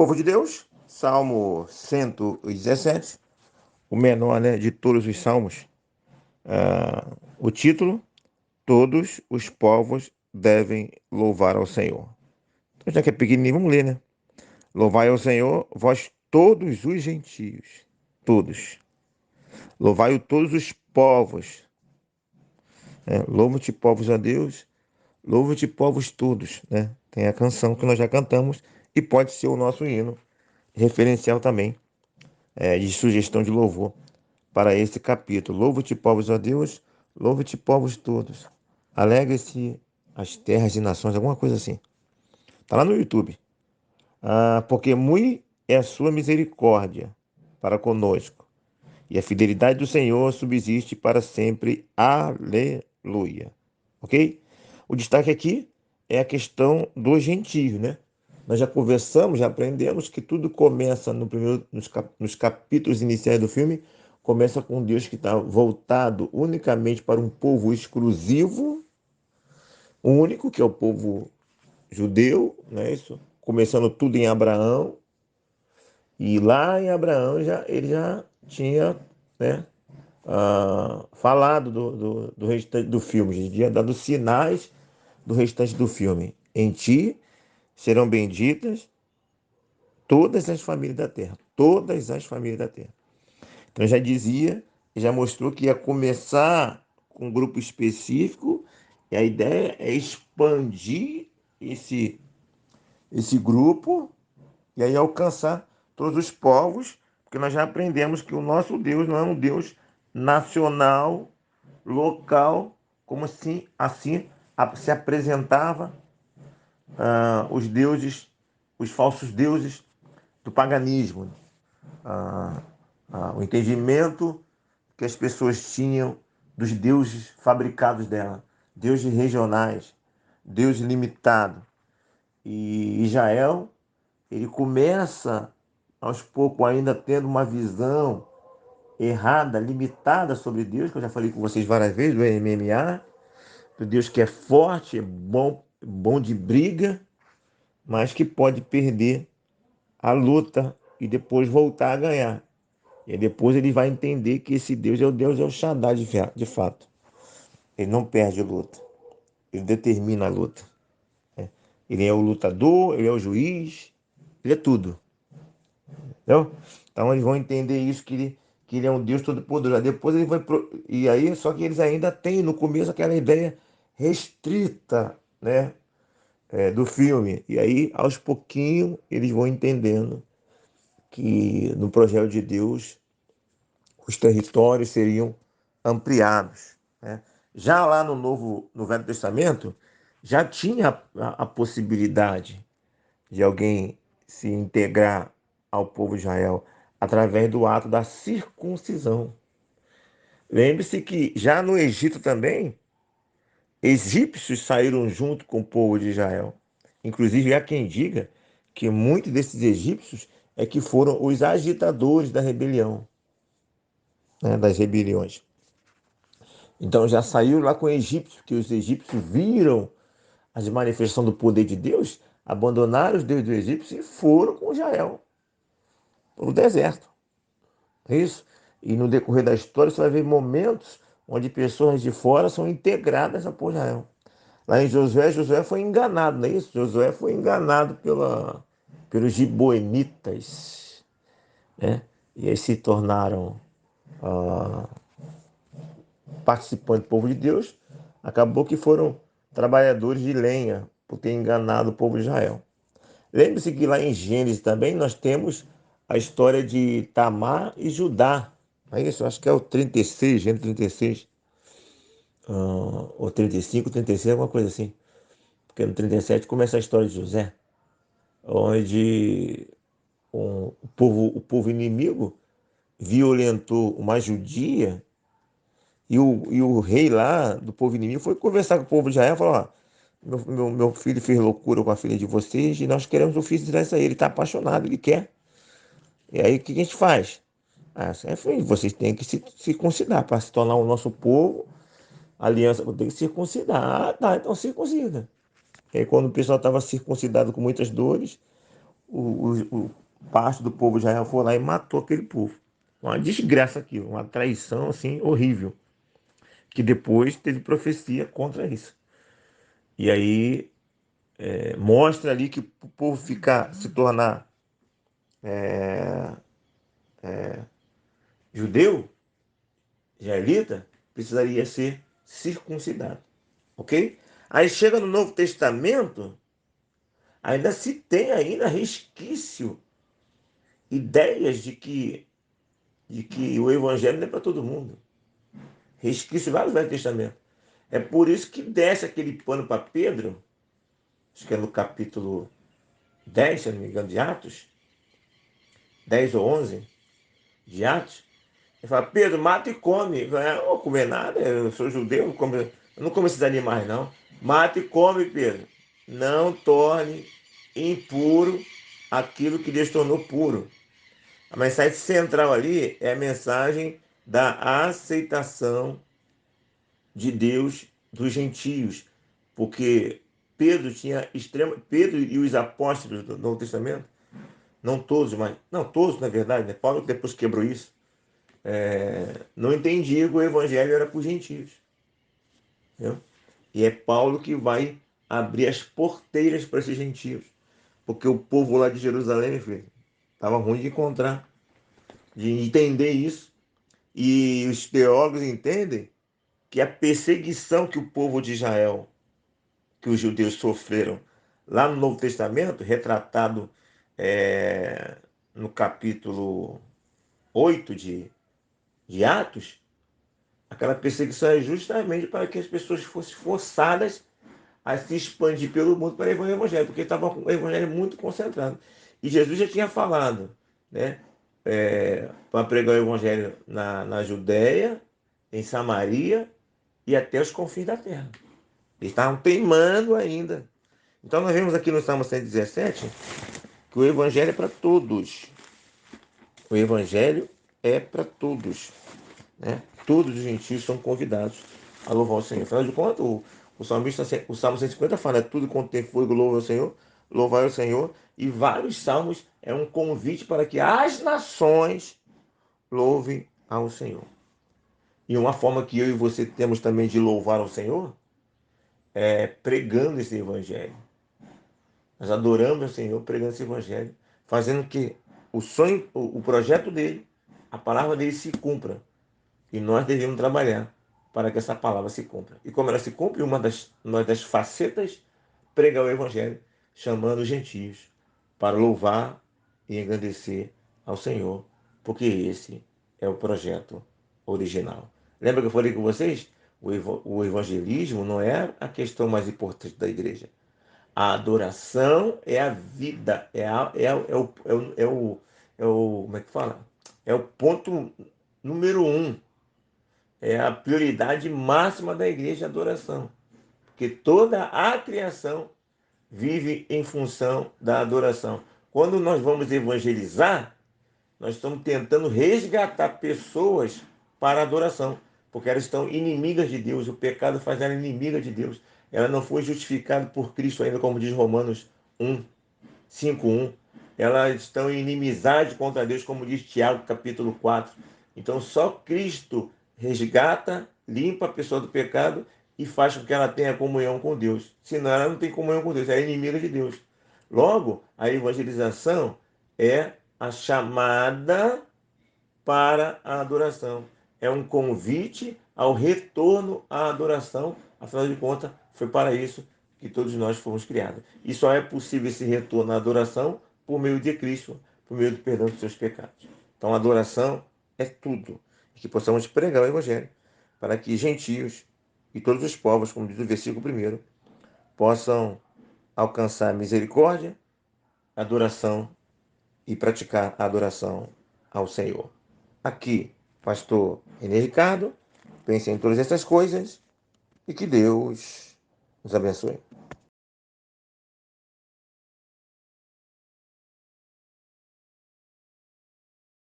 Povo de Deus, Salmo 117, o menor, né, de todos os salmos. O título: Todos os povos devem louvar ao Senhor. Então, já que é pequenininho, vamos ler, né? Louvai ao Senhor, vós todos os gentios, todos. Louvai-o todos os povos. Louva-te, povos a Deus, louva-te, povos todos, né? Tem a canção que nós já cantamos e pode ser o nosso hino referencial também, de sugestão de louvor para esse capítulo. Louva-te, povos a Deus, louva-te, povos todos. Alegre-se as terras e nações, alguma coisa assim. Está lá no YouTube. Porque muito é a sua misericórdia para conosco, e a fidelidade do Senhor subsiste para sempre. Aleluia. Ok? O destaque aqui é a questão do gentio, né? Nós já conversamos, já aprendemos que tudo começa nos capítulos iniciais do filme, começa com Deus que está voltado unicamente para um povo exclusivo, único, que é o povo judeu, né? Isso, começando tudo em Abraão, e lá em Abraão ele já tinha, né, falado do restante do filme, já tinha dado sinais do restante do filme. Em ti serão benditas todas as famílias da terra. Todas as famílias da terra. Então já dizia, já mostrou que ia começar com um grupo específico, e a ideia é expandir esse grupo e aí alcançar todos os povos, porque nós já aprendemos que o nosso Deus não é um Deus nacional, local, como assim se apresentava os deuses, os falsos deuses do paganismo. O entendimento que as pessoas tinham dos deuses fabricados dela, deuses regionais, Deus limitado. E Israel, ele começa aos poucos ainda tendo uma visão errada, limitada sobre Deus, que eu já falei com vocês várias vezes, do MMA, do Deus que é forte, é bom de briga, mas que pode perder a luta e depois voltar a ganhar. E depois ele vai entender que esse Deus é o Shaddai de fato. Ele não perde a luta, ele determina a luta. Ele é o lutador, ele é o juiz, ele é tudo. Entendeu? Então eles vão entender isso, que ele é um Deus todo-poderoso. Depois ele vai. E aí, só que eles ainda têm no começo aquela ideia restrita, né? Do filme. E aí, aos pouquinhos, eles vão entendendo que no projeto de Deus os territórios seriam ampliados, né? Já lá no Velho Testamento, já tinha a possibilidade de alguém se integrar ao povo de Israel através do ato da circuncisão. Lembre-se que já no Egito também, egípcios saíram junto com o povo de Israel. Inclusive, há quem diga que muitos desses egípcios é que foram os agitadores da rebelião, né, das rebeliões. Então já saiu lá com os egípcios, que os egípcios viram as manifestações do poder de Deus, abandonaram os deuses do Egito e foram com Israel para o deserto. É isso? E no decorrer da história você vai ver momentos onde pessoas de fora são integradas ao povo de Israel. Lá em Josué foi enganado, não é isso? Josué foi enganado pelos gibeonitas, né? E aí se tornaram participantes do povo de Deus. Acabou que foram trabalhadores de lenha por ter enganado o povo de Israel. Lembre-se que lá em Gênesis também nós temos a história de Tamar e Judá. É isso, acho que é o 36, Gênesis 36, ou 35, 36, alguma coisa assim. Porque no 37 começa a história de José, onde o povo inimigo violentou uma judia e o rei lá do povo inimigo foi conversar com o povo de Israel e falou: ó, meu filho fez loucura com a filha de vocês e nós queremos o filho dessa aí. Ele está apaixonado, ele quer. E aí o que a gente faz? Vocês têm que se circuncidar para se tornar o nosso povo. A aliança tem que circuncidar. Tá, então circuncida. E aí quando o pessoal estava circuncidado com muitas dores, o parte do povo de Israel foi lá e matou aquele povo. Uma desgraça aquilo, uma traição assim horrível, que depois teve profecia contra isso. E aí mostra ali que o povo se tornar judeu, israelita, precisaria ser circuncidado, ok? Aí chega no Novo Testamento, ainda se tem ainda resquício, ideias de que o evangelho não é para todo mundo. Resquício lá no Velho Testamento. É por isso que desce aquele pano para Pedro, acho que é no capítulo 10, se eu não me engano, de Atos, 10 ou 11 de Atos. Ele fala: Pedro, mata e come. Eu não vou comer nada, eu sou judeu, eu não como esses animais, não. Mata e come, Pedro. Não torne impuro aquilo que Deus tornou puro. A mensagem central ali é a mensagem da aceitação de Deus dos gentios, porque Pedro e os apóstolos do Novo Testamento, não todos, mas não todos na verdade, né? Paulo depois quebrou isso, não entendia que o evangelho era para os gentios, entendeu? E é Paulo que vai abrir as porteiras para esses gentios, porque o povo lá de Jerusalém, filho, estava ruim de encontrar, de entender isso. E os teólogos entendem que a perseguição que o povo de Israel, que os judeus sofreram lá no Novo Testamento, retratado no capítulo 8 de Atos, aquela perseguição é justamente para que as pessoas fossem forçadas a se expandir pelo mundo para levar o evangelho, porque estava com o evangelho muito concentrado. E Jesus já tinha falado, né, para pregar o evangelho na Judéia, em Samaria e até os confins da terra. Eles estavam teimando ainda. Então nós vemos aqui no Salmo 117 que o evangelho é para todos. O evangelho é para todos, né? Todos os gentios são convidados a louvar o Senhor. Afinal de contas, o salmista, o Salmo 150 fala: tudo quanto tem fôlego louva o Senhor, louvar o Senhor. E vários salmos é um convite para que as nações louvem ao Senhor. E uma forma que eu e você temos também de louvar ao Senhor é pregando esse evangelho. Nós adoramos o Senhor pregando esse evangelho, fazendo que o sonho, o projeto dele, a palavra dele se cumpra. E nós devemos trabalhar para que essa palavra se cumpra. E como ela se cumpre, uma das facetas, pregar o evangelho, chamando os gentios para louvar e engrandecer ao Senhor, porque esse é o projeto original. Lembra que eu falei com vocês? O evangelismo não é a questão mais importante da igreja. A adoração é a vida, como é que fala? É o ponto número 1, é a prioridade máxima da igreja, a adoração. Porque toda a criação vive em função da adoração. Quando nós vamos evangelizar, nós estamos tentando resgatar pessoas para a adoração, porque elas estão inimigas de Deus, o pecado faz ela inimiga de Deus. Ela não foi justificada por Cristo ainda, como diz Romanos 1, 5:1. Elas estão em inimizade contra Deus, como diz Tiago, capítulo 4. Então, só Cristo resgata, limpa a pessoa do pecado e faz com que ela tenha comunhão com Deus. Senão, ela não tem comunhão com Deus, é inimiga de Deus. Logo, a evangelização é a chamada para a adoração. É um convite ao retorno à adoração. Afinal de contas, foi para isso que todos nós fomos criados. E só é possível esse retorno à adoração por meio de Cristo, por meio do perdão dos seus pecados. Então, a adoração é tudo. E que possamos pregar o Evangelho para que gentios e todos os povos, como diz o versículo 1, possam alcançar misericórdia, adoração e praticar a adoração ao Senhor. Aqui, pastor René Ricardo, pense em todas essas coisas e que Deus nos abençoe.